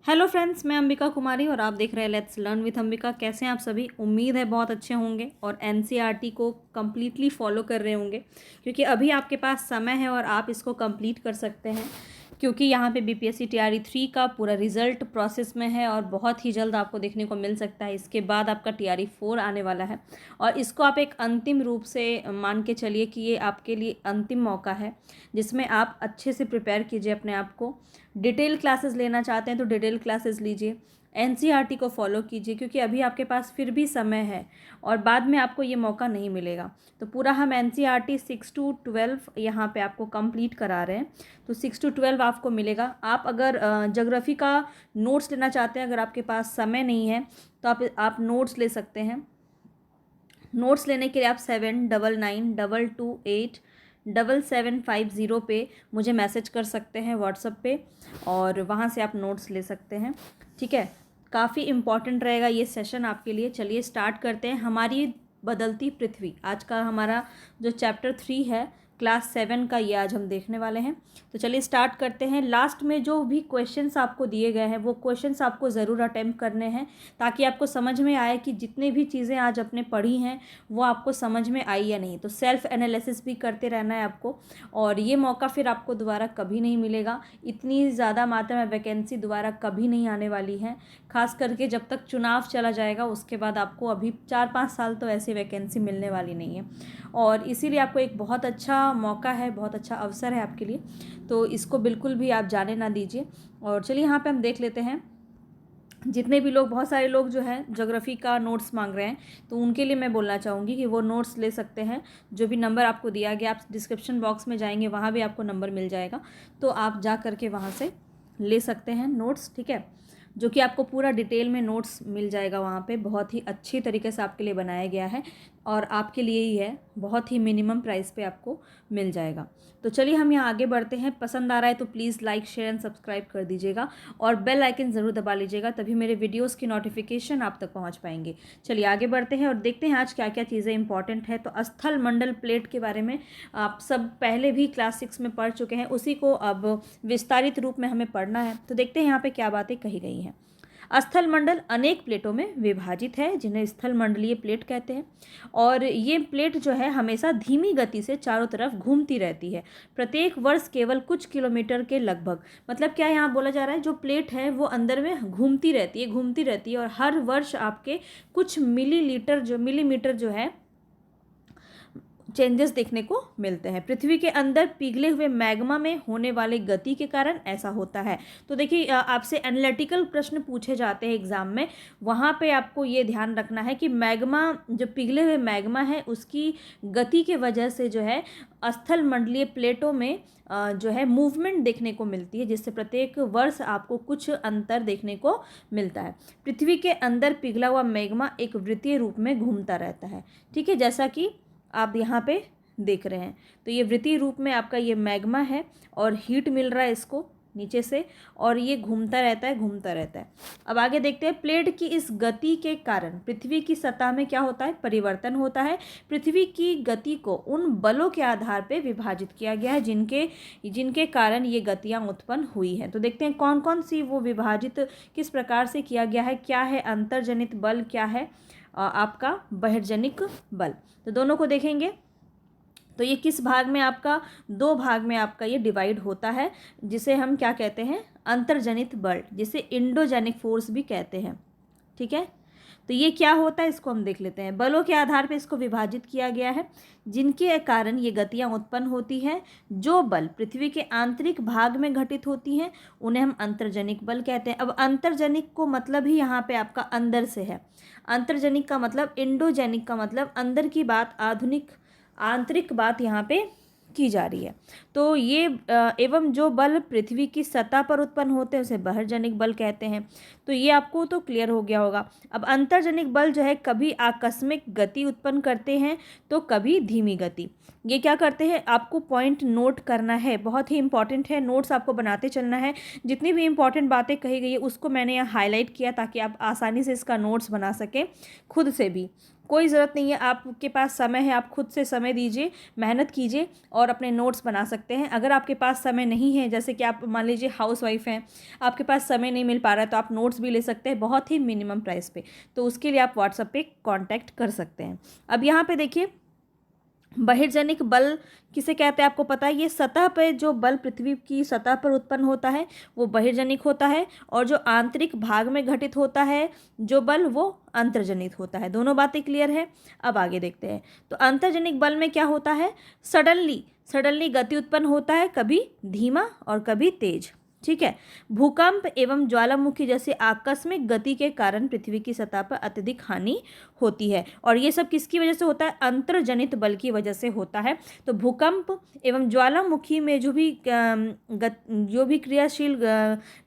Hello friends, मैं अंबिका कुमारी और आप देख रहे हैं लेट्स लर्न विथ अंबिका। कैसे हैं आप सभी? उम्मीद है बहुत अच्छे होंगे और एनसीईआरटी को कम्प्लीटली फॉलो कर रहे होंगे, क्योंकि अभी आपके पास समय है और आप इसको कंप्लीट कर सकते हैं। क्योंकि यहाँ पे बीपीएससी टीआरई 3 का पूरा रिजल्ट प्रोसेस में है और बहुत ही जल्द आपको देखने को मिल सकता है। इसके बाद आपका टीआरई 4 आने वाला है और इसको आप एक अंतिम रूप से मान के चलिए कि ये आपके लिए अंतिम मौका है जिसमें आप अच्छे से प्रिपेयर कीजिए अपने आप को। डिटेल क्लासेस लेना चाहते हैं तो डिटेल क्लासेस लीजिए, एनसीईआरटी को फॉलो कीजिए, क्योंकि अभी आपके पास फिर भी समय है और बाद में आपको ये मौका नहीं मिलेगा। तो पूरा हम एनसीईआरटी 6 to 12 यहाँ पे आपको कंप्लीट करा रहे हैं, तो 6 to 12 आपको मिलेगा। आप अगर ज्योग्राफी का नोट्स लेना चाहते हैं, अगर आपके पास समय नहीं है तो आप नोट्स ले सकते हैं। नोट्स लेने के लिए आप 7992287750 पे मुझे मैसेज कर सकते हैं व्हाट्सएप पे और वहाँ से आप नोट्स ले सकते हैं। ठीक है, काफ़ी इम्पॉर्टेंट रहेगा ये सेशन आपके लिए। चलिए स्टार्ट करते हैं। हमारी बदलती पृथ्वी, आज का हमारा जो चैप्टर 3 है क्लास 7 का, ये आज हम देखने वाले हैं। तो चलिए स्टार्ट करते हैं। लास्ट में जो भी क्वेश्चंस आपको दिए गए हैं वो क्वेश्चंस आपको ज़रूर अटेम्प्ट करने हैं, ताकि आपको समझ में आए कि जितने भी चीज़ें आज अपने पढ़ी हैं वो आपको समझ में आई या नहीं। तो सेल्फ एनालिसिस भी करते रहना है आपको, और ये मौका फिर आपको दोबारा कभी नहीं मिलेगा। इतनी ज़्यादा मात्रा में वैकेंसी दोबारा कभी नहीं आने वाली है, खास करके जब तक चुनाव चला जाएगा उसके बाद आपको अभी 4-5 साल तो ऐसी वैकेंसी मिलने वाली नहीं है। और इसीलिए आपको एक बहुत अच्छा मौका है, बहुत अच्छा अवसर है आपके लिए, तो इसको बिल्कुल भी आप जाने ना दीजिए। और चलिए यहाँ पे हम देख लेते हैं। जितने भी लोग, बहुत सारे लोग जो हैं ज्योग्राफी का नोट्स मांग रहे हैं, तो उनके लिए मैं बोलना चाहूँगी कि वो नोट्स ले सकते हैं। जो भी नंबर आपको दिया गया, आप डिस्क्रिप्शन बॉक्स में जाएंगे, वहाँ भी आपको नंबर मिल जाएगा, तो आप जा करके वहाँ से ले सकते हैं नोट्स। ठीक है, जो कि आपको पूरा डिटेल में नोट्स मिल जाएगा वहाँ पे। बहुत ही अच्छी तरीके से आपके लिए बनाया गया है और आपके लिए ही है, बहुत ही मिनिमम प्राइस पे आपको मिल जाएगा। तो चलिए हम यहाँ आगे बढ़ते हैं। पसंद आ रहा है तो please like, share and subscribe कर दीजिएगा और बेल आइकन ज़रूर दबा लीजिएगा, तभी मेरे वीडियोस की नोटिफिकेशन आप तक पहुँच पाएंगे। चलिए आगे बढ़ते हैं और देखते हैं आज क्या क्या चीज़ें इंपॉर्टेंट है। तो स्थल मंडल प्लेट के बारे में आप सब पहले भी क्लास 6 में पढ़ चुके हैं, उसी को अब विस्तारित रूप में हमें पढ़ना है। तो देखते हैं यहाँ पे क्या बातें कही गई हैं। स्थल मंडल अनेक प्लेटों में विभाजित है, जिन्हें स्थल मंडलीय प्लेट कहते हैं। और ये प्लेट जो है हमेशा धीमी गति से चारों तरफ घूमती रहती है, प्रत्येक वर्ष केवल कुछ किलोमीटर के लगभग। मतलब क्या यहाँ बोला जा रहा है, जो प्लेट है वो अंदर में घूमती रहती है और हर वर्ष आपके कुछ मिलीमीटर जो है चेंजेस देखने को मिलते हैं। पृथ्वी के अंदर पिघले हुए मैग्मा में होने वाले गति के कारण ऐसा होता है। तो देखिए, आपसे एनालिटिकल प्रश्न पूछे जाते हैं एग्जाम में, वहाँ पे आपको ये ध्यान रखना है कि मैग्मा, जो पिघले हुए मैग्मा है, उसकी गति के वजह से जो है स्थल मंडलीय प्लेटों में जो है मूवमेंट देखने को मिलती है, जिससे प्रत्येक वर्ष आपको कुछ अंतर देखने को मिलता है। पृथ्वी के अंदर पिघला हुआ मैग्मा एक वृत्तीय रूप में घूमता रहता है। ठीक है, जैसा कि आप यहाँ पे देख रहे हैं, तो ये वृत्तीय रूप में आपका ये मैग्मा है और हीट मिल रहा है इसको नीचे से, और ये घूमता रहता है। अब आगे देखते हैं। प्लेट की इस गति के कारण पृथ्वी की सतह में क्या होता है, परिवर्तन होता है। पृथ्वी की गति को उन बलों के आधार पर विभाजित किया गया है जिनके कारण ये गतियाँ उत्पन्न हुई हैं। तो देखते हैं कौन कौन सी वो विभाजित किस प्रकार से किया गया है। क्या है अंतर्जनित बल, क्या है आपका बहिर्जनिक बल। तो दोनों को देखेंगे तो ये किस भाग में आपका, 2 भाग में आपका ये डिवाइड होता है, जिसे हम क्या कहते हैं, अंतर्जनित बल, जिसे इंडोजेनिक फोर्स भी कहते हैं। ठीक है, तो ये क्या होता है इसको हम देख लेते हैं। बलों के आधार पर इसको विभाजित किया गया है जिनके कारण ये गतियाँ उत्पन्न होती हैं। जो बल पृथ्वी के आंतरिक भाग में घटित होती हैं उन्हें हम अंतर्जनिक बल कहते हैं। अब अंतर्जनिक को मतलब ही यहाँ पे आपका अंदर से है। अंतर्जनिक का मतलब, इंडोजेनिक का मतलब अंदर की बात, आंतरिक बात यहाँ पे की जा रही है। तो ये एवं जो बल पृथ्वी की सतह पर उत्पन्न होते हैं उसे बहिर्जनिक बल कहते हैं। तो ये आपको तो क्लियर हो गया होगा। अब अंतर्जनिक बल जो है कभी आकस्मिक गति उत्पन्न करते हैं तो कभी धीमी गति। ये क्या करते हैं, आपको पॉइंट नोट करना है, बहुत ही इंपॉर्टेंट है, नोट्स आपको बनाते चलना है। जितनी भी इंपॉर्टेंट बातें कही गई है उसको मैंने यहाँ हाईलाइट किया ताकि आप आसानी से इसका नोट्स बना सकें खुद से भी। कोई ज़रूरत नहीं है, आपके पास समय है, आप खुद से समय दीजिए, मेहनत कीजिए और अपने नोट्स बना सकते हैं। अगर आपके पास समय नहीं है, जैसे कि आप मान लीजिए हाउसवाइफ हैं, आपके पास समय नहीं मिल पा रहा है, तो आप नोट्स भी ले सकते हैं बहुत ही मिनिमम प्राइस पे। तो उसके लिए आप व्हाट्सएप पे कांटेक्ट कर सकते हैं। अब यहाँ पे देखिए, बहिर्जनिक बल किसे कहते हैं आपको पता है। ये सतह पर जो बल पृथ्वी की सतह पर उत्पन्न होता है वो बहिर्जनिक होता है, और जो आंतरिक भाग में घटित होता है जो बल वो अंतर्जनित होता है। दोनों बातें क्लियर है। अब आगे देखते हैं। तो अंतर्जनिक बल में क्या होता है, सडनली गति उत्पन्न होता है, कभी धीमा और कभी तेज। ठीक है। भूकंप एवं ज्वालामुखी जैसे आकस्मिक गति के कारण पृथ्वी की सतह पर अत्यधिक हानि होती है, और ये सब किसकी वजह से होता है, अंतर्जनित बल की वजह से होता है। तो भूकंप एवं ज्वालामुखी में जो भी क्रियाशील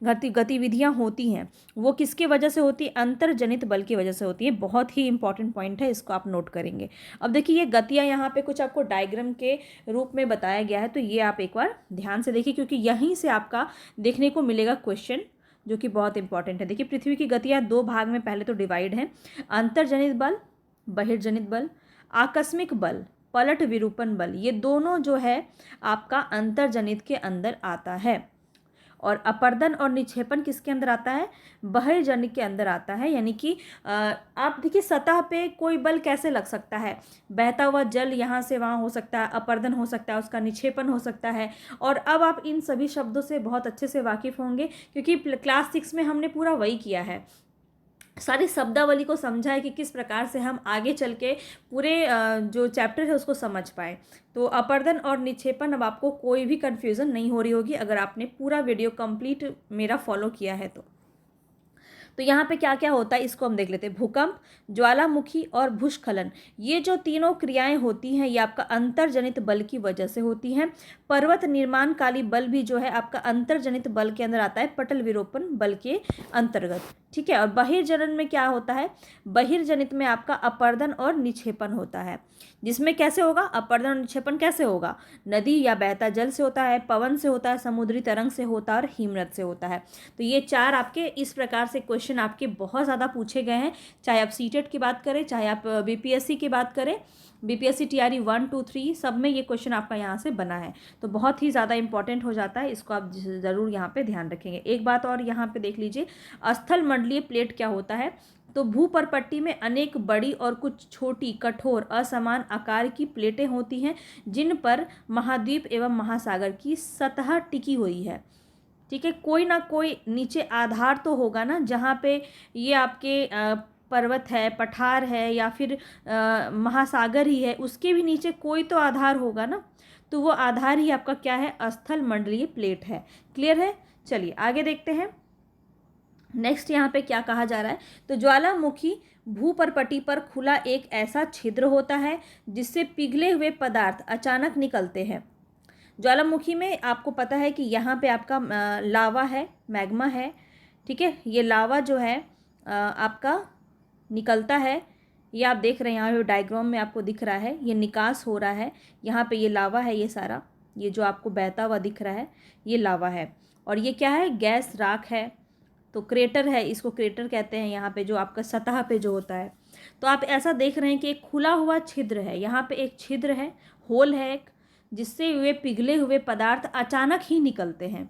गतिविधियां होती हैं वो किसकी वजह से होती है, अंतर्जनित बल की वजह से होती है। बहुत ही इंपॉर्टेंट पॉइंट है, इसको आप नोट करेंगे। अब देखिए, ये गतियां यहाँ पे कुछ आपको डायग्राम के रूप में बताया गया है, तो ये आप एक बार ध्यान से देखिए, क्योंकि यहीं से आपका देखने को मिलेगा क्वेश्चन, जो कि बहुत इंपॉर्टेंट है। देखिए, पृथ्वी की गतियां दो भाग में पहले तो डिवाइड हैं, अंतर्जनित बल, बहिर्जनित बल। आकस्मिक बल, पलट विरूपण बल, ये दोनों जो है आपका अंतर्जनित के अंदर आता है, और अपर्दन और निक्षेपण किसके अंदर आता है, बहिर्जनित के अंदर आता है। यानी कि आप देखिए, सतह पे कोई बल कैसे लग सकता है, बहता हुआ जल यहाँ से वहाँ हो सकता है, अपर्दन हो सकता है, उसका निक्षेपण हो सकता है। और अब आप इन सभी शब्दों से बहुत अच्छे से वाकिफ़ होंगे, क्योंकि क्लास 6 में हमने पूरा वही किया है, सारी शब्दावली को समझा है कि किस प्रकार से हम आगे चल के पूरे जो चैप्टर है उसको समझ पाए। तो अपर्दन और निक्षेपण, अब आपको कोई भी कन्फ्यूज़न नहीं हो रही होगी अगर आपने पूरा वीडियो कंप्लीट मेरा फॉलो किया है तो यहाँ पे क्या क्या होता है इसको हम देख लेते हैं। भूकंप, ज्वालामुखी और भूस्खलन, ये जो तीनों क्रियाएं होती हैं ये आपका अंतर्जनित बल की वजह से होती हैं। पर्वत निर्माणकाली बल भी जो है आपका अंतर्जनित बल के अंदर आता है, पटल विरूपण बल के अंतर्गत। ठीक है। और बहिर्जनन में क्या होता है, बहिर्जनित में आपका अपर्दन और निक्षेपण होता है, जिसमें कैसे होगा, अपर्दन और निक्षेपण कैसे होगा, नदी या बहता जल से होता है, पवन से होता है, समुद्री तरंग से होता है और हिमनद से होता है। तो ये चार आपके इस प्रकार से क्वेश्चन आपके बहुत ज़्यादा पूछे गए हैं, चाहे आप सीटेट की बात करें, चाहे आप बीपीएससी की बात करें, बीपीएससी टीआरई 1, 2, 3 सब में ये क्वेश्चन आपका यहाँ से बना है। तो बहुत ही ज़्यादा इंपॉर्टेंट हो जाता है, इसको आप ज़रूर यहाँ पे ध्यान रखेंगे। एक बात और यहाँ पे देख लीजिए, स्थल मंडलीय प्लेट क्या होता है। तो भूपरपट्टी में अनेक बड़ी और कुछ छोटी, कठोर, असमान आकार की प्लेटें होती हैं, जिन पर महाद्वीप एवं महासागर की सतह टिकी हुई है। ठीक है। कोई ना कोई नीचे आधार तो होगा ना, जहाँ पे ये आपके पर्वत है, पठार है, या फिर महासागर ही है, उसके भी नीचे कोई तो आधार होगा ना, तो वो आधार ही आपका क्या है, स्थल मंडलीय प्लेट है। क्लियर है। चलिए आगे देखते हैं। नेक्स्ट यहाँ पे क्या कहा जा रहा है, तो ज्वालामुखी भूपरपट्टी पर खुला एक ऐसा छिद्र होता है जिससे पिघले हुए पदार्थ अचानक निकलते हैं। ज्वालामुखी में आपको पता है कि यहाँ पे आपका लावा है, मैग्मा है। ठीक है। ये लावा जो है आपका निकलता है, ये आप देख रहे हैं यहाँ पे डायग्राम में आपको दिख रहा है, ये निकास हो रहा है। यहाँ पे ये लावा है, ये सारा ये जो आपको बहता हुआ दिख रहा है ये लावा है, और ये क्या है, गैस राख है। तो क्रेटर है, इसको क्रेटर कहते हैं यहाँ पे, जो आपका सतह पे जो होता है। तो आप ऐसा देख रहे हैं कि एक खुला हुआ छिद्र है, यहाँ पे एक छिद्र है, होल है एक, जिससे वे पिघले हुए पदार्थ अचानक ही निकलते हैं।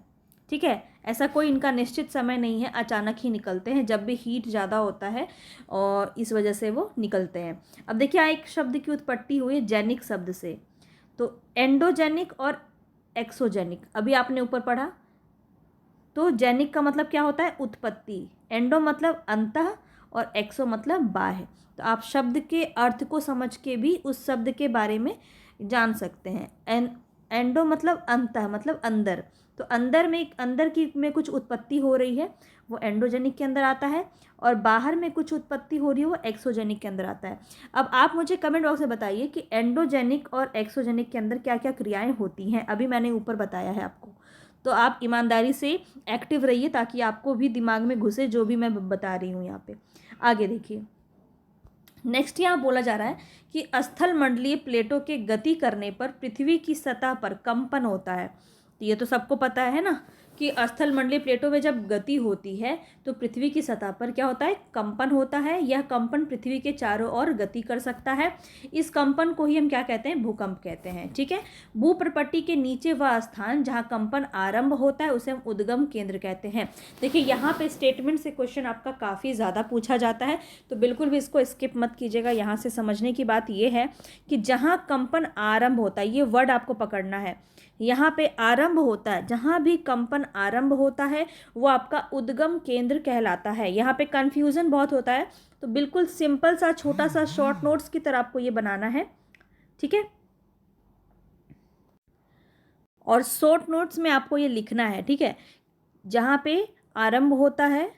ठीक है। ऐसा कोई इनका निश्चित समय नहीं है, अचानक ही निकलते हैं जब भी हीट ज़्यादा होता है, और इस वजह से वो निकलते हैं। अब देखिए, एक शब्द की उत्पत्ति हुई है जेनिक शब्द से। तो एंडोजेनिक और एक्सोजेनिक अभी आपने ऊपर पढ़ा। तो जेनिक का मतलब क्या होता है, उत्पत्ति, एंडो मतलब अंतः, और एक्सो मतलब बाह्य। तो आप शब्द के अर्थ को समझ के भी उस शब्द के बारे में जान सकते हैं। एंडो मतलब अंतः, मतलब अंदर। तो अंदर में कुछ उत्पत्ति हो रही है, वो एंडोजेनिक के अंदर आता है, और बाहर में कुछ उत्पत्ति हो रही है, वो एक्सोजेनिक के अंदर आता है। अब आप मुझे कमेंट बॉक्स में बताइए कि एंडोजेनिक और एक्सोजेनिक के अंदर क्या क्या क्रियाएं होती हैं। अभी मैंने ऊपर बताया है आपको, तो आप ईमानदारी से एक्टिव रहिए ताकि आपको भी दिमाग में घुसे जो भी मैं बता रही हूँ यहाँ पे। आगे देखिए, नेक्स्ट यहाँ बोला जा रहा है कि स्थल मंडलीय प्लेटों के गति करने पर पृथ्वी की सतह पर कंपन होता है। तो ये तो सबको पता है ना कि स्थल मंडलीय प्लेटों में जब गति होती है तो पृथ्वी की सतह पर क्या होता है, कंपन होता है। यह कंपन पृथ्वी के चारों ओर गति कर सकता है। इस कंपन को ही हम क्या कहते हैं, भूकंप कहते हैं। ठीक है, भूप्रपट्टी के नीचे वह स्थान जहाँ कंपन आरंभ होता है उसे हम उद्गम केंद्र कहते हैं। देखिए यहाँ पे स्टेटमेंट से क्वेश्चन आपका काफ़ी ज़्यादा पूछा जाता है, तो बिल्कुल भी इसको स्किप मत कीजिएगा। यहाँ से समझने की बात ये है कि जहाँ कंपन आरंभ होता है, ये वर्ड आपको पकड़ना है, यहाँ पे आरंभ होता है, जहाँ भी कंपन आरंभ होता है वो आपका उद्गम केंद्र कहलाता है। यहाँ पे कंफ्यूजन बहुत होता है, तो बिल्कुल सिंपल सा छोटा सा शॉर्ट नोट्स की तरह आपको ये बनाना है। ठीक है, और शॉर्ट नोट्स में आपको ये लिखना है। ठीक है, जहाँ पे आरंभ होता है,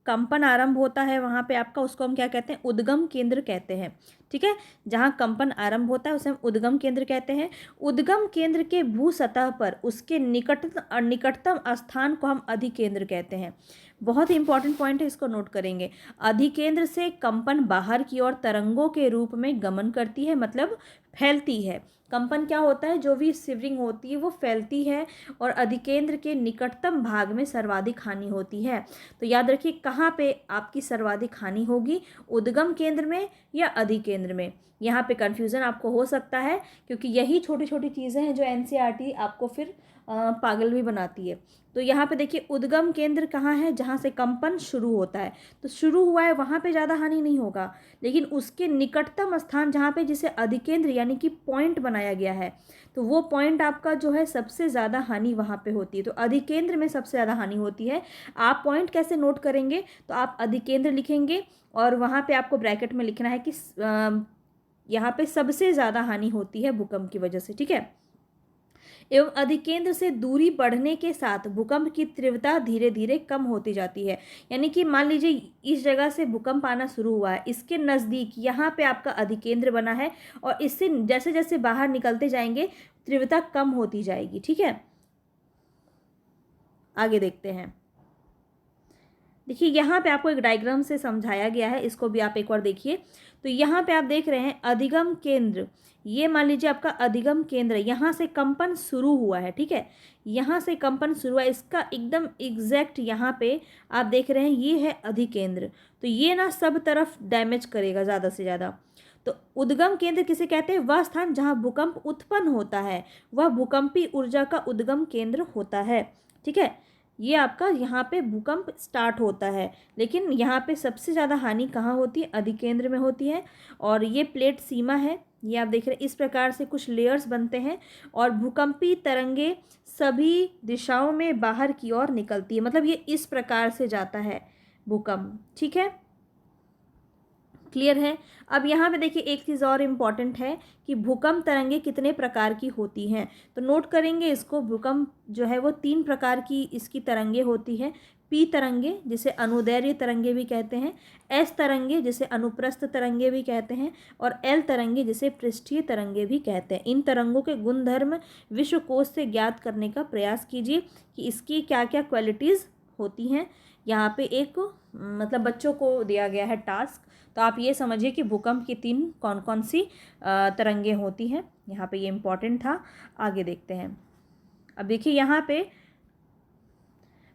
कंपन आरंभ होता है, वहाँ पे आपका, उसको हम क्या कहते हैं, उद्गम केंद्र कहते हैं। ठीक है, जहाँ कंपन आरंभ होता है उसे हम उद्गम केंद्र कहते हैं। उद्गम केंद्र के भू सतह पर उसके निकटतम स्थान को हम अधिकेंद्र कहते हैं। बहुत ही इंपॉर्टेंट पॉइंट है, इसको नोट करेंगे। अधिकेंद्र से कंपन बाहर की ओर तरंगों के रूप में गमन करती है, मतलब फैलती है। कंपन क्या होता है, जो भी शिवरिंग होती है वो फैलती है, और अधिकेंद्र के निकटतम भाग में सर्वाधिक हानि होती है। तो याद रखिए कहाँ पे आपकी सर्वाधिक हानि होगी, उद्गम केंद्र में या अधिकेंद्र में। यहाँ पे कन्फ्यूज़न आपको हो सकता है, क्योंकि यही छोटी छोटी चीज़ें हैं जो एनसीईआरटी आपको फिर पागल भी बनाती है। तो यहाँ पे देखिए उद्गम केंद्र कहाँ है, जहाँ से कंपन शुरू होता है, तो शुरू हुआ है वहाँ पे ज़्यादा हानि नहीं होगा, लेकिन उसके निकटतम स्थान जहाँ पे जिसे अधिकेंद्र यानी कि पॉइंट बनाया गया है, तो वो पॉइंट आपका जो है सबसे ज़्यादा हानि वहाँ पे होती है। तो अधिकेंद्र में सबसे ज़्यादा हानि होती है। आप पॉइंट कैसे नोट करेंगे, तो आप अधिकेंद्र लिखेंगे और वहाँ पे आपको ब्रैकेट में लिखना है कि यहाँ पे सबसे ज़्यादा हानि होती है भूकंप की वजह से। ठीक है, एवं अधिकेंद्र से दूरी बढ़ने के साथ भूकंप की तीव्रता धीरे धीरे कम होती जाती है। यानी कि मान लीजिए इस जगह से भूकंप आना शुरू हुआ है, इसके नज़दीक यहाँ पे आपका अधिकेंद्र बना है, और इससे जैसे जैसे बाहर निकलते जाएंगे तीव्रता कम होती जाएगी। ठीक है, आगे देखते हैं। देखिए यहाँ पे आपको एक डायग्राम से समझाया गया है, इसको भी आप एक बार देखिए। तो यहाँ पे आप देख रहे हैं अधिगम केंद्र, ये मान लीजिए आपका अधिगम केंद्र है, यहाँ से कंपन शुरू हुआ है। ठीक है, यहाँ से कंपन शुरू हुआ है, इसका एकदम एग्जैक्ट यहाँ पे आप देख रहे हैं ये है अधिकेंद्र। तो ये ना सब तरफ डैमेज करेगा ज़्यादा से ज़्यादा। तो उद्गम केंद्र किसे कहते हैं, वह स्थान जहाँ भूकंप उत्पन्न होता है, वह भूकंपी ऊर्जा का उद्गम केंद्र होता है। ठीक है, ये आपका यहाँ पे भूकंप स्टार्ट होता है, लेकिन यहाँ पे सबसे ज़्यादा हानि कहाँ होती है, अधिकेंद्र में होती है। और ये प्लेट सीमा है, ये आप देख रहे हैं, इस प्रकार से कुछ लेयर्स बनते हैं, और भूकंपी तरंगे सभी दिशाओं में बाहर की ओर निकलती है, मतलब ये इस प्रकार से जाता है भूकंप। ठीक है, क्लियर है। अब यहाँ पे देखिए एक चीज़ और इम्पॉर्टेंट है कि भूकंप तरंगे कितने प्रकार की होती हैं, तो नोट करेंगे इसको। भूकंप जो है वो 3 प्रकार की इसकी तरंगे होती है। पी तरंगे जिसे अनुदैर्घ्य तरंगे भी कहते हैं, एस तरंगे जिसे अनुप्रस्थ तरंगे भी कहते हैं, और एल तरंगे जिसे पृष्ठीय तरंगे भी कहते हैं। इन तरंगों के गुणधर्म विश्वकोश से ज्ञात करने का प्रयास कीजिए कि इसकी क्या क्या क्वालिटीज़ होती हैं। यहाँ पे एक मतलब बच्चों को दिया गया है टास्क, तो आप ये समझिए कि भूकंप की 3 कौन कौन सी तरंगें होती हैं। यहाँ पे ये इम्पॉर्टेंट था। आगे देखते हैं। अब देखिए यहाँ पे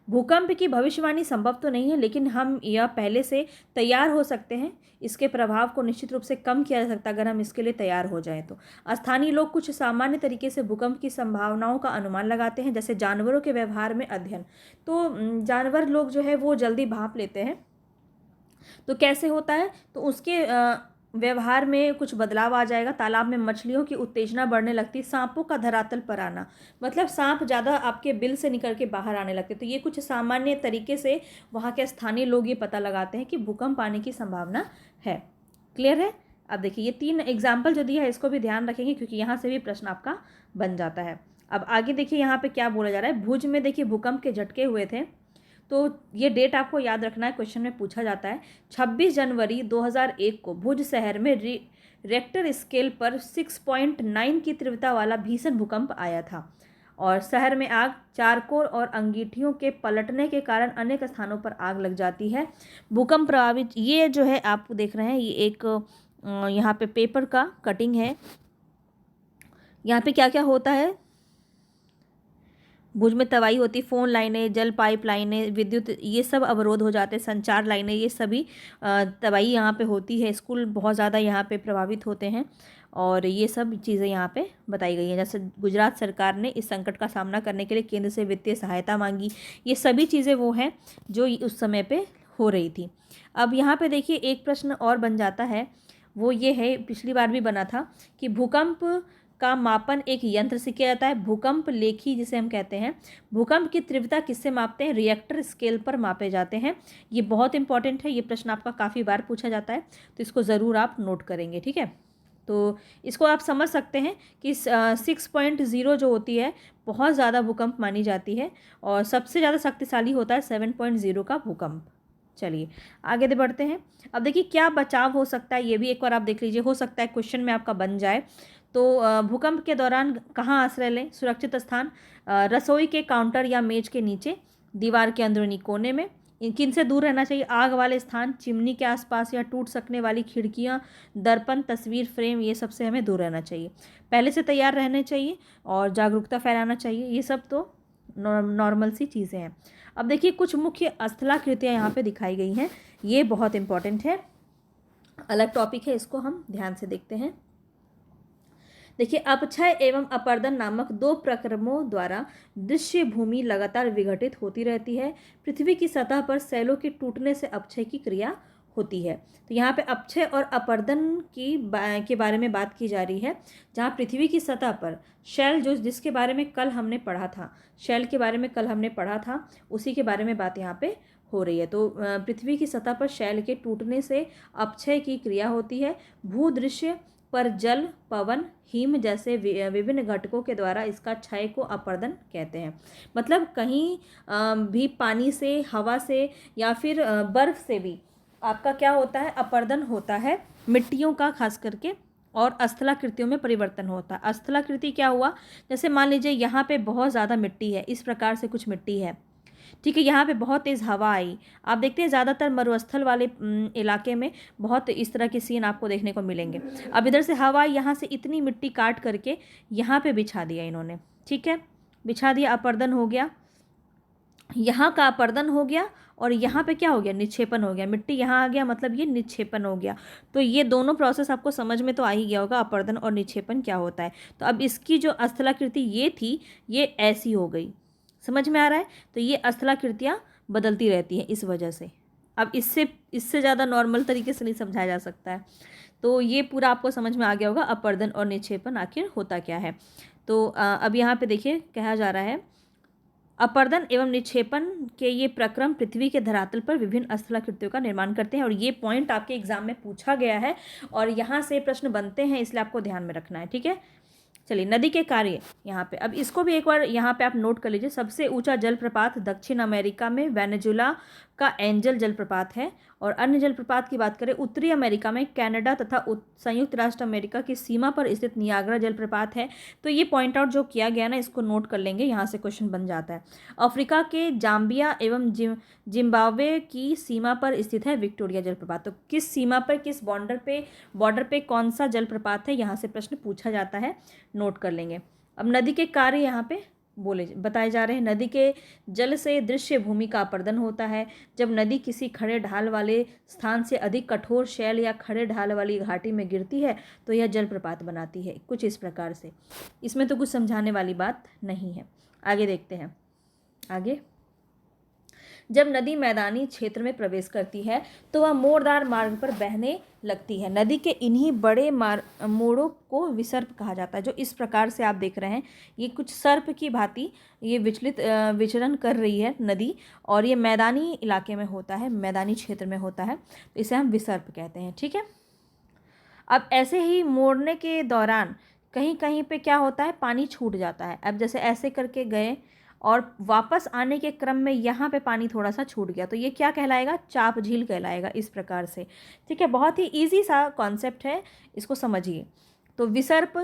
भूकंप की भविष्यवाणी संभव तो नहीं है, लेकिन हम यह पहले से तैयार हो सकते हैं। इसके प्रभाव को निश्चित रूप से कम किया जा सकता है अगर हम इसके लिए तैयार हो जाएं तो। स्थानीय लोग कुछ सामान्य तरीके से भूकंप की संभावनाओं का अनुमान लगाते हैं, जैसे जानवरों के व्यवहार में अध्ययन। तो जानवर लोग जो है वो जल्दी भांप लेते हैं, तो कैसे होता है, तो उसके व्यवहार में कुछ बदलाव आ जाएगा। तालाब में मछलियों की उत्तेजना बढ़ने लगती, सांपों का धरातल पर आना, मतलब सांप ज़्यादा आपके बिल से निकल के बाहर आने लगते। तो ये कुछ सामान्य तरीके से वहाँ के स्थानीय लोग ये पता लगाते हैं कि भूकंप आने की संभावना है। क्लियर है। अब देखिए ये 3 एग्जाम्पल जो दिया है इसको भी ध्यान रखेंगे, क्योंकि यहाँ से भी प्रश्न आपका बन जाता है। अब आगे देखिए यहाँ पे क्या बोला जा रहा है। भुज में देखिए भूकंप के झटके हुए थे, तो ये डेट आपको याद रखना है, क्वेश्चन में पूछा जाता है। 26 जनवरी 2001 को भुज शहर में रेक्टर स्केल पर 6.9 की तीव्रता वाला भीषण भूकंप आया था, और शहर में आग, चारकोल और अंगीठियों के पलटने के कारण अनेक स्थानों पर आग लग जाती है। भूकंप प्रभावित, ये जो है आप देख रहे हैं, ये एक यहाँ पे पेपर का कटिंग है। यहाँ पे क्या क्या होता है, भुज में तबाही होती, फ़ोन लाइनें, जल पाइप लाइनें, विद्युत, ये सब अवरोध हो जाते हैं, संचार लाइनें, ये सभी तबाही यहाँ पे होती है। स्कूल बहुत ज़्यादा यहाँ पे प्रभावित होते हैं और ये सब चीज़ें यहाँ पे बताई गई हैं। जैसे गुजरात सरकार ने इस संकट का सामना करने के लिए केंद्र से वित्तीय सहायता मांगी, ये सभी चीज़ें वो हैं जो उस समय पे हो रही थी। अब यहाँ पे देखिए एक प्रश्न और बन जाता है, वो ये है, पिछली बार भी बना था कि भूकंप का मापन एक यंत्र से किया जाता है, भूकंप लेखी जिसे हम कहते हैं। भूकंप की तीव्रता किससे मापते हैं? रिएक्टर स्केल पर मापे जाते हैं। ये बहुत इंपॉर्टेंट है, ये प्रश्न आपका काफ़ी बार पूछा जाता है, तो इसको ज़रूर आप नोट करेंगे, ठीक है। तो इसको आप समझ सकते हैं कि 6.0 जो होती है बहुत ज़्यादा भूकंप मानी जाती है और सबसे ज़्यादा शक्तिशाली होता है 7.0 का भूकंप। चलिए आगे बढ़ते हैं। अब देखिए क्या बचाव हो सकता है, ये भी एक बार आप देख लीजिए, हो सकता है क्वेश्चन में आपका बन जाए। तो भूकंप के दौरान कहाँ आश्रय लें? सुरक्षित स्थान, रसोई के काउंटर या मेज के नीचे, दीवार के अंदरूनी कोने में। किन से दूर रहना चाहिए? आग वाले स्थान, चिमनी के आसपास या टूट सकने वाली खिड़कियाँ, दर्पण, तस्वीर फ्रेम, ये सब से हमें दूर रहना चाहिए। पहले से तैयार रहने चाहिए और जागरूकता फैलाना चाहिए। ये सब तो नॉर्मल सी चीज़ें हैं। अब देखिए कुछ मुख्य स्थलाकृतियाँ यहाँ पे दिखाई गई हैं, ये बहुत इंपॉर्टेंट है, अलग टॉपिक है, इसको हम ध्यान से देखते हैं। देखिए अपक्षय एवं अपर्दन नामक दो प्रक्रमों द्वारा दृश्य भूमि लगातार विघटित होती रहती है। पृथ्वी की सतह पर शैलों के टूटने से अपक्षय की क्रिया होती है। तो यहाँ पे अपक्षय और अपर्दन के बारे में बात की जा रही है, जहाँ पृथ्वी की सतह पर शैल, जो जिसके बारे में कल हमने पढ़ा था, शैल के बारे में कल हमने पढ़ा था, उसी के बारे में बात यहाँ पे हो रही है। तो पृथ्वी की सतह पर शैल के टूटने से अपक्षय की क्रिया होती है। भूदृश्य पर जल, पवन, हिम जैसे विभिन्न घटकों के द्वारा इसका क्षय को अपर्दन कहते हैं। मतलब कहीं भी पानी से, हवा से या फिर बर्फ से भी आपका क्या होता है? अपर्दन होता है, मिट्टियों का खास करके, और स्थलाकृतियों में परिवर्तन होता है। स्थलाकृति क्या हुआ? जैसे मान लीजिए यहाँ पे बहुत ज़्यादा मिट्टी है, इस प्रकार से कुछ मिट्टी है, ठीक है, यहाँ पे बहुत तेज़ हवा आई। आप देखते हैं ज़्यादातर मरुस्थल वाले इलाके में बहुत इस तरह के सीन आपको देखने को मिलेंगे। अब इधर से हवा यहाँ से इतनी मिट्टी काट करके यहाँ पे बिछा दिया इन्होंने, ठीक है, बिछा दिया, अपर्दन हो गया, यहाँ का अपर्दन हो गया और यहाँ पे क्या हो गया? निक्षेपण हो गया। मिट्टी यहाँ आ गया, मतलब ये निक्षेपण हो गया। तो ये दोनों प्रोसेस आपको समझ में तो आ ही गया होगा, अपर्दन और निक्षेपण क्या होता है। तो अब इसकी जो स्थलाकृति ये थी, ये ऐसी हो गई, समझ में आ रहा है। तो ये स्थलाकृतियाँ बदलती रहती हैं इस वजह से। अब इससे ज़्यादा नॉर्मल तरीके से नहीं समझाया जा सकता है। तो ये पूरा आपको समझ में आ गया होगा, अपर्दन और निक्षेपण आखिर होता क्या है। तो अब यहाँ पे देखिए कहा जा रहा है, अपर्दन एवं निक्षेपण के ये प्रक्रम पृथ्वी के धरातल पर विभिन्न स्थलाकृतियों का निर्माण करते हैं। और ये पॉइंट आपके एग्जाम में पूछा गया है और यहाँ से प्रश्न बनते हैं, इसलिए आपको ध्यान में रखना है, ठीक है। चलिए नदी के कार्य यहाँ पे, अब इसको भी एक बार यहाँ पे आप नोट कर लीजिए। सबसे ऊंचा जलप्रपात दक्षिण अमेरिका में वेनेजुला का एंजल जलप्रपात है। और अन्य जलप्रपात की बात करें, उत्तरी अमेरिका में कनाडा तथा संयुक्त राष्ट्र अमेरिका की सीमा पर स्थित नियाग्रा जलप्रपात है। तो ये पॉइंट आउट जो किया गया ना, इसको नोट कर लेंगे, यहाँ से क्वेश्चन बन जाता है। अफ्रीका के जाम्बिया एवं जिम्बाब्वे की सीमा पर स्थित है विक्टोरिया जलप्रपात। तो किस सीमा पर, किस बॉर्डर पे कौन सा जलप्रपात है, यहाँ से प्रश्न पूछा जाता है, नोट कर लेंगे। अब नदी के कार्य यहाँ पे बताए जा रहे हैं। नदी के जल से दृश्य भूमि का अपर्दन होता है। जब नदी किसी खड़े ढाल वाले स्थान से अधिक कठोर शैल या खड़े ढाल वाली घाटी में गिरती है तो यह जलप्रपात बनाती है, कुछ इस प्रकार से। इसमें तो कुछ समझाने वाली बात नहीं है। आगे देखते हैं। आगे, जब नदी मैदानी क्षेत्र में प्रवेश करती है तो वह मोड़दार मार्ग पर बहने लगती है। नदी के इन्हीं बड़े मोड़ों को विसर्प कहा जाता है। जो इस प्रकार से आप देख रहे हैं, ये कुछ सर्प की भांति ये विचरण कर रही है नदी, और ये मैदानी इलाके में होता है, मैदानी क्षेत्र में होता है, तो इसे हम विसर्प कहते हैं, ठीक है। अब ऐसे ही मोड़ने के दौरान कहीं कहीं पे क्या होता है, पानी छूट जाता है। अब जैसे ऐसे करके गए और वापस आने के क्रम में यहाँ पे पानी थोड़ा सा छूट गया, तो ये क्या कहलाएगा? चाप झील कहलाएगा, इस प्रकार से, ठीक है। बहुत ही इजी सा कॉन्सेप्ट है, इसको समझिए। तो विसर्प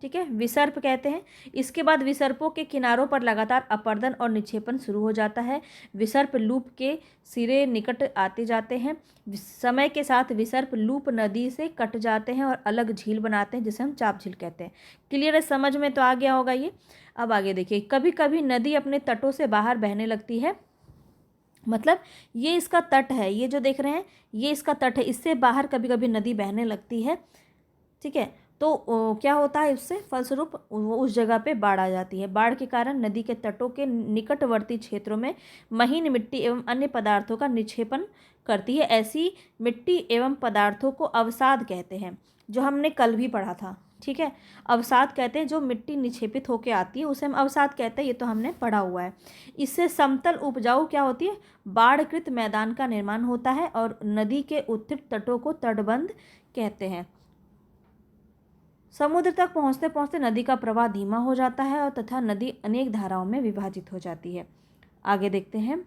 ठीक है, विसर्प कहते हैं। इसके बाद विसर्पों के किनारों पर लगातार अपर्दन और निक्षेपण शुरू हो जाता है। विसर्प लूप के सिरे निकट आते जाते हैं। समय के साथ विसर्प लूप नदी से कट जाते हैं और अलग झील बनाते हैं, जिसे हम चाप झील कहते हैं। क्लियर है, समझ में तो आ गया होगा ये। अब आगे देखिए, कभी कभी नदी अपने तटों से बाहर बहने लगती है। मतलब ये इसका तट है, ये जो देख रहे हैं ये इसका तट है, इससे बाहर कभी कभी नदी बहने लगती है। ठीक है, तो क्या होता है, उससे फलस्वरूप उस जगह पे बाढ़ आ जाती है। बाढ़ के कारण नदी के तटों के निकटवर्ती क्षेत्रों में महीन मिट्टी एवं अन्य पदार्थों का निक्षेपण करती है। ऐसी मिट्टी एवं पदार्थों को अवसाद कहते हैं, जो हमने कल भी पढ़ा था। ठीक है, अवसाद कहते हैं जो मिट्टी निक्षेपित होकर आती है, उसे हम अवसाद कहते हैं, ये तो हमने पढ़ा हुआ है। इससे समतल उपजाऊ क्या होती है, बाढ़कृत मैदान का निर्माण होता है और नदी के उत्तरी तटों को तटबंध कहते हैं। समुद्र तक पहुंचते पहुंचते नदी का प्रवाह धीमा हो जाता है और तथा नदी अनेक धाराओं में विभाजित हो जाती है। आगे देखते हैं,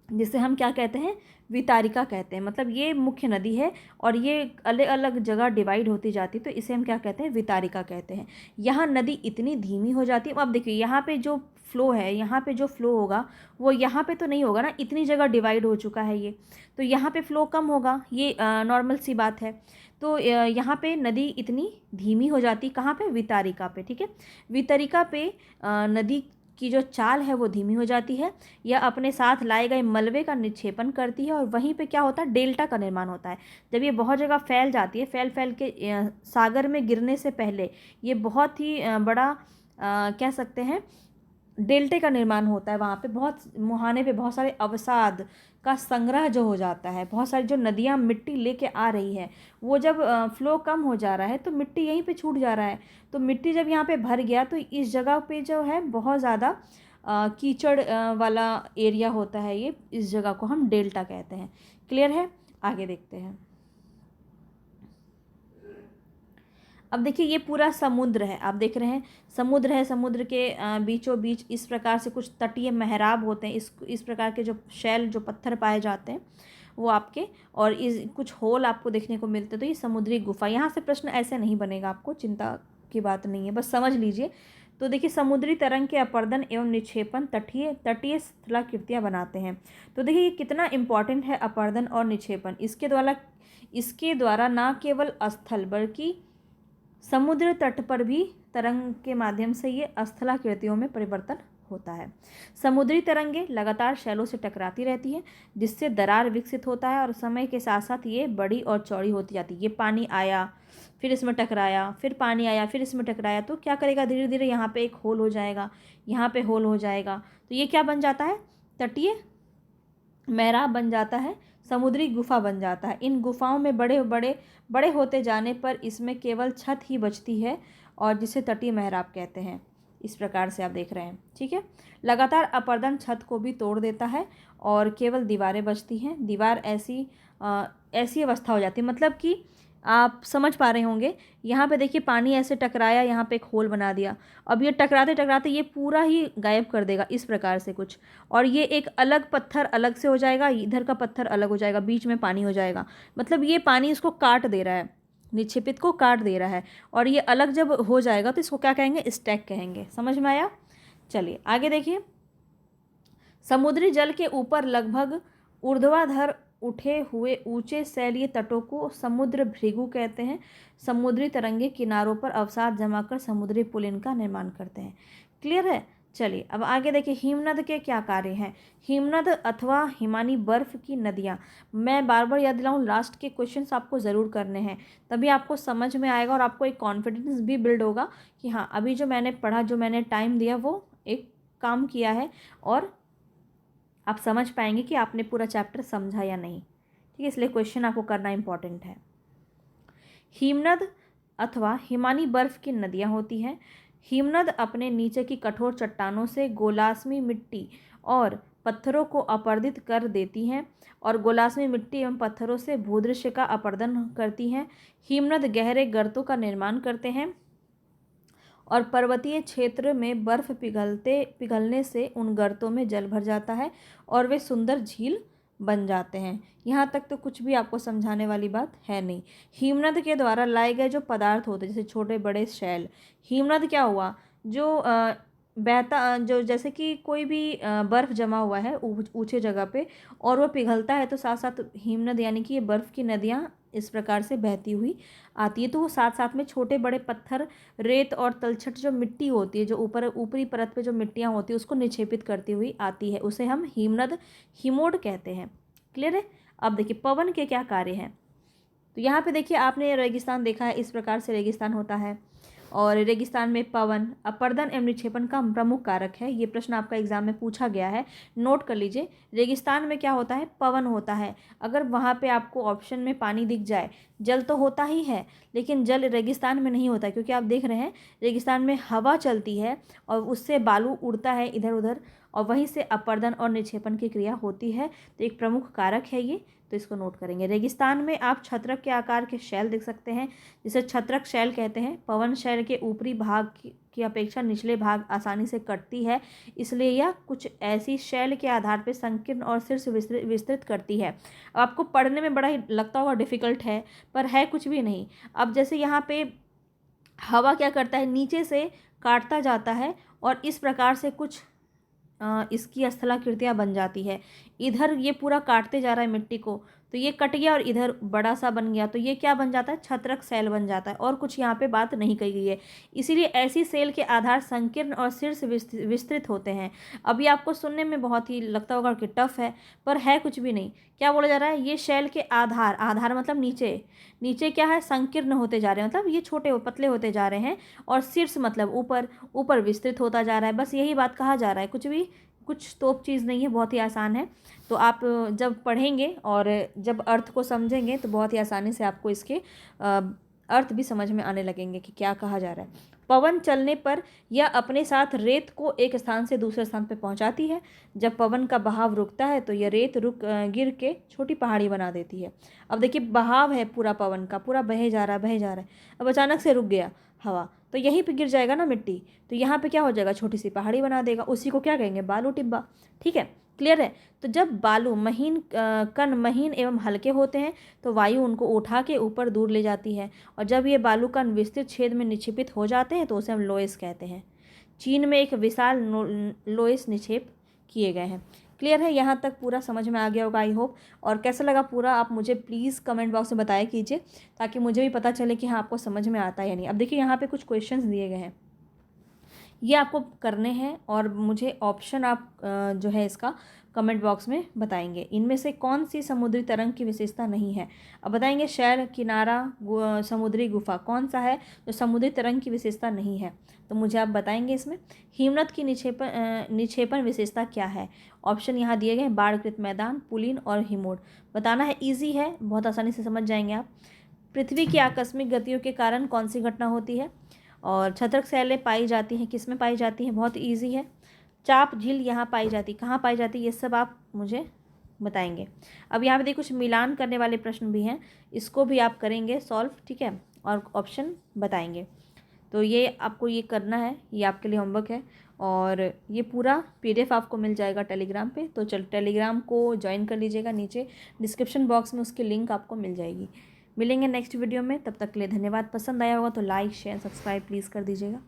जिसे हम क्या कहते हैं, वितारिका कहते हैं। मतलब ये मुख्य नदी है और ये अलग अलग जगह डिवाइड होती जाती है, तो इसे हम क्या कहते हैं, वितारिका कहते हैं। यहाँ नदी इतनी धीमी हो जाती है। अब देखिए यहाँ पे जो फ्लो है, यहाँ पे जो फ्लो होगा वो यहाँ पे तो नहीं होगा ना, इतनी जगह डिवाइड हो चुका है ये, तो यहाँ पे फ्लो कम होगा, ये नॉर्मल सी बात है। तो यहाँ पे नदी इतनी धीमी हो जाती, कहाँ पे, वितारिका पे। ठीक है, वितारिका पे नदी की जो चाल है वो धीमी हो जाती है। यह अपने साथ लाए गए मलबे का निक्षेपण करती है और वहीं पे क्या होता है, डेल्टा का निर्माण होता है। जब ये बहुत जगह फैल जाती है, फैल फैल के सागर में गिरने से पहले ये बहुत ही बड़ा कह सकते हैं डेल्टे का निर्माण होता है। वहाँ पे बहुत मुहाने पे बहुत सारे अवसाद का संग्रह जो हो जाता है, बहुत सारी जो नदियाँ मिट्टी लेके आ रही है, वो जब फ्लो कम हो जा रहा है तो मिट्टी यहीं पे छूट जा रहा है। तो मिट्टी जब यहाँ पे भर गया तो इस जगह पे जो है बहुत ज़्यादा कीचड़ वाला एरिया होता है, ये इस जगह को हम डेल्टा कहते हैं। क्लियर है, आगे देखते हैं। अब देखिए ये पूरा समुद्र है, आप देख रहे हैं समुद्र है, समुद्र के बीचों बीच इस प्रकार से कुछ तटीय मेहराब होते हैं, इस प्रकार के जो शैल जो पत्थर पाए जाते हैं वो आपके, और इस कुछ होल आपको देखने को मिलते हैं। तो ये समुद्री गुफा, यहाँ से प्रश्न ऐसे नहीं बनेगा, आपको चिंता की बात नहीं है, बस समझ लीजिए। तो देखिए समुद्री तरंग के अपर्दन एवं निक्षेपण तटीय स्थलाकृतियाँ बनाते हैं। तो देखिए ये कितना इंपॉर्टेंट है अपर्दन और निक्षेपण। इसके द्वारा न केवल स्थल बल्कि समुद्र तट पर भी तरंग के माध्यम से ये स्थलाकृतियों में परिवर्तन होता है। समुद्री तरंगें लगातार शैलों से टकराती रहती हैं, जिससे दरार विकसित होता है और समय के साथ साथ ये बड़ी और चौड़ी होती जाती है। ये पानी आया, फिर इसमें टकराया, फिर पानी आया, फिर इसमें टकराया, तो क्या करेगा, धीरे धीरे यहाँ पे एक होल हो जाएगा, यहाँ पे होल हो जाएगा, तो ये क्या बन जाता है, तटीय मेहराब बन जाता है, समुद्री गुफा बन जाता है। इन गुफाओं में बड़े होते जाने पर इसमें केवल छत ही बचती है और जिसे तटीय मेहराब कहते हैं। इस प्रकार से आप देख रहे हैं। ठीक है, लगातार अपर्दन छत को भी तोड़ देता है और केवल दीवारें बचती हैं। दीवार ऐसी अवस्था हो जाती है, मतलब कि आप समझ पा रहे होंगे, यहाँ पे देखिए पानी ऐसे टकराया, यहाँ पे एक होल बना दिया, अब ये टकराते टकराते ये पूरा ही गायब कर देगा इस प्रकार से कुछ, और ये एक अलग पत्थर अलग से हो जाएगा, इधर का पत्थर अलग हो जाएगा, बीच में पानी हो जाएगा। मतलब ये पानी इसको काट दे रहा है, निक्षेपित को काट दे रहा है, और ये अलग जब हो जाएगा तो इसको क्या कहेंगे, स्टैक कहेंगे। समझ में आया, चलिए आगे देखिए। समुद्री जल के ऊपर लगभग ऊर्ध्वाधर उठे हुए ऊंचे शैलीय तटों को समुद्र भृगु कहते हैं। समुद्री तरंगे किनारों पर अवसाद जमा कर समुद्री पुलिन का निर्माण करते हैं। क्लियर है, चलिए अब आगे देखिए हिमनद के क्या कार्य हैं। हिमनद अथवा हिमानी बर्फ की नदियाँ, मैं बार बार याद दिलाऊं, लास्ट के क्वेश्चंस आपको ज़रूर करने हैं, तभी आपको समझ में आएगा और आपको एक कॉन्फिडेंस भी बिल्ड होगा कि हाँ अभी जो मैंने पढ़ा, जो मैंने टाइम दिया वो एक काम किया है, और आप समझ पाएंगे कि आपने पूरा चैप्टर समझा या नहीं। ठीक है, इसलिए क्वेश्चन आपको करना इंपॉर्टेंट है। हिमनद अथवा हिमानी बर्फ की नदियाँ होती हैं। हिमनद अपने नीचे की कठोर चट्टानों से गोलास्मी मिट्टी और पत्थरों को अपर्दित कर देती हैं और गोलास्मी मिट्टी एवं पत्थरों से भूदृश्य का अपर्दन करती हैं। हिमनद गहरे गर्तों का निर्माण करते हैं और पर्वतीय क्षेत्र में बर्फ पिघलने से उन गर्तों में जल भर जाता है और वे सुंदर झील बन जाते हैं। यहाँ तक तो कुछ भी आपको समझाने वाली बात है नहीं। हिमनद के द्वारा लाए गए जो पदार्थ होते हैं जैसे छोटे बड़े शैल, हिमनद क्या हुआ, जो बहता, जो जैसे कि कोई भी बर्फ़ जमा हुआ है ऊंचे जगह पे और वो पिघलता है, तो साथ साथ हिमनद यानी कि ये बर्फ़ की नदियाँ इस प्रकार से बहती हुई आती है। तो वो साथ साथ में छोटे बड़े पत्थर, रेत और तलछट जो मिट्टी होती है, जो ऊपरी परत पे जो मिट्टियाँ होती है उसको निक्षेपित करती हुई आती है, उसे हम हिमनद, हिमोड कहते हैं। क्लियर है। अब देखिए पवन के क्या कार्य हैं। तो यहाँ पे देखिए आपने रेगिस्तान देखा है, इस प्रकार से रेगिस्तान होता है और रेगिस्तान में पवन अपर्दन एवं निक्षेपण का प्रमुख कारक है। ये प्रश्न आपका एग्जाम में पूछा गया है, नोट कर लीजिए। रेगिस्तान में क्या होता है, पवन होता है। अगर वहाँ पे आपको ऑप्शन में पानी दिख जाए, जल तो होता ही है लेकिन जल रेगिस्तान में नहीं होता, क्योंकि आप देख रहे हैं रेगिस्तान में हवा चलती है और उससे बालू उड़ता है इधर उधर और वहीं से अपर्दन और निक्षेपण की क्रिया होती है। तो एक प्रमुख कारक है ये, तो इसको नोट करेंगे। रेगिस्तान में आप छत्रक के आकार के शैल देख सकते हैं, जिसे छत्रक शैल कहते हैं। पवन शैल के ऊपरी भाग की अपेक्षा निचले भाग आसानी से कटती है, इसलिए यह कुछ ऐसी शैल के आधार पर संकीर्ण और शीर्ष विस्तृत करती है। अब आपको पढ़ने में बड़ा ही लगता होगा डिफिकल्ट है, पर है कुछ भी नहीं। अब जैसे यहाँ पे हवा क्या करता है, नीचे से काटता जाता है और इस प्रकार से कुछ इसकी स्थलाकृतियाँ बन जाती है। इधर ये पूरा काटते जा रहा है मिट्टी को, तो ये कट गया और इधर बड़ा सा बन गया, तो ये क्या बन जाता है, छत्रक सेल बन जाता है। और कुछ यहाँ पे बात नहीं कही गई है, इसीलिए ऐसी सेल के आधार संकीर्ण और शीर्ष विस्तृत होते हैं। अभी आपको सुनने में बहुत ही लगता होगा कि टफ है, पर है कुछ भी नहीं। क्या बोला जा रहा है, ये शैल के आधार, आधार मतलब नीचे, नीचे क्या है, संकीर्ण होते जा रहे हैं, मतलब ये छोटे पतले होते जा रहे हैं, और शीर्ष मतलब ऊपर, ऊपर विस्तृत होता जा रहा है। बस यही बात कहा जा रहा है, कुछ तोप चीज़ नहीं है, बहुत ही आसान है। तो आप जब पढ़ेंगे और जब अर्थ को समझेंगे तो बहुत ही आसानी से आपको इसके अर्थ भी समझ में आने लगेंगे कि क्या कहा जा रहा है। पवन चलने पर यह अपने साथ रेत को एक स्थान से दूसरे स्थान पर पहुंचाती है। जब पवन का बहाव रुकता है तो यह रेत गिर के छोटी पहाड़ी बना देती है। अब देखिए बहाव है पूरा पवन का, पूरा बहे जा रहा है बहे जा रहा है, अब अचानक से रुक गया हवा, तो यहीं पे गिर जाएगा ना मिट्टी, तो यहाँ पे क्या हो जाएगा, छोटी सी पहाड़ी बना देगा। उसी को क्या कहेंगे, बालू टिब्बा। ठीक है, क्लियर है। तो जब बालू कण महीन एवं हल्के होते हैं तो वायु उनको उठा के ऊपर दूर ले जाती है, और जब ये बालू कण विस्तृत छेद में निक्षेपित हो जाते हैं तो उसे हम लोएस कहते हैं। चीन में एक विशाल लोएस निक्षेप किए गए हैं। क्लियर है, यहाँ तक पूरा समझ में आ गया होगा आई होप। और कैसा लगा पूरा आप मुझे प्लीज़ कमेंट बॉक्स में बताया कीजिए, ताकि मुझे भी पता चले कि हाँ आपको समझ में आता है या नहीं। अब देखिए यहाँ पे कुछ क्वेश्चंस दिए गए हैं, ये आपको करने हैं और मुझे ऑप्शन आप जो है इसका कमेंट बॉक्स में बताएंगे। इनमें से कौन सी समुद्री तरंग की विशेषता नहीं है। अब बताएंगे शैल, किनारा, समुद्री गुफा, कौन सा है जो समुद्री तरंग की विशेषता नहीं है, तो मुझे आप बताएंगे इसमें। हिमनद की निक्षेपण विशेषता क्या है। ऑप्शन यहाँ दिए गए, बाढ़कृत मैदान, पुलिन और हिमोड। बताना है, ईजी है, बहुत आसानी से समझ जाएंगे आप। पृथ्वी की आकस्मिक गतियों के कारण कौन सी घटना होती है, और छत्रक शैलें पाई जाती हैं, किस में पाई जाती हैं, बहुत ईजी है। चाप झील यहाँ पाई जाती, कहाँ पाई जाती, ये सब आप मुझे बताएंगे। अब यहाँ पे देखिए कुछ मिलान करने वाले प्रश्न भी हैं, इसको भी आप करेंगे सॉल्व, ठीक है, और ऑप्शन बताएंगे। तो ये आपको ये करना है, ये आपके लिए होमवर्क है, और ये पूरा PDF आपको मिल जाएगा टेलीग्राम पे। तो चल टेलीग्राम को ज्वाइन कर लीजिएगा, नीचे डिस्क्रिप्शन बॉक्स में उसकी लिंक आपको मिल जाएगी। मिलेंगे नेक्स्ट वीडियो में, तब तक के लिए धन्यवाद। पसंद आया होगा तो लाइक शेयर सब्सक्राइब प्लीज़ कर दीजिएगा।